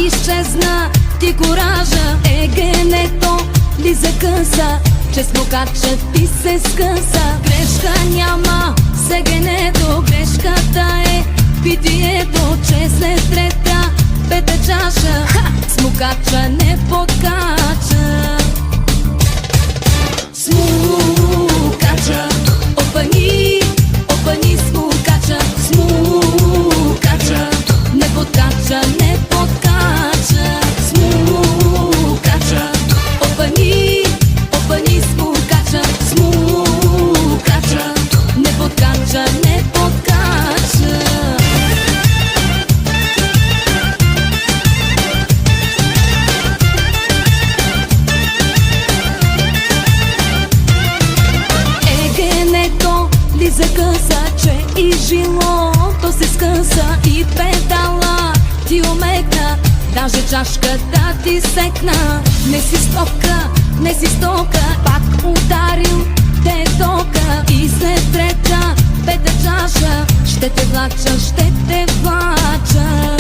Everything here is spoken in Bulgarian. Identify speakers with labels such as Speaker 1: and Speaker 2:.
Speaker 1: изчезна ти коража. Генето ли закъса, че смокача ти се скъса. Грешка няма за генето, грешката е питието, че след трета пета чаша смокача не подкача. Смукача, опани, опани смукача. Смукача, не подкача, не подкача. Смукача, опани, опани смукача. Смукача, не подкача, не подкача. Ли закъса, че и жилото се скъса, и педала ти омекна, даже чашката ти секна. Не си стока, не си стока, пак ударил те тока. И след трета пета чаша ще те влача, ще те влача.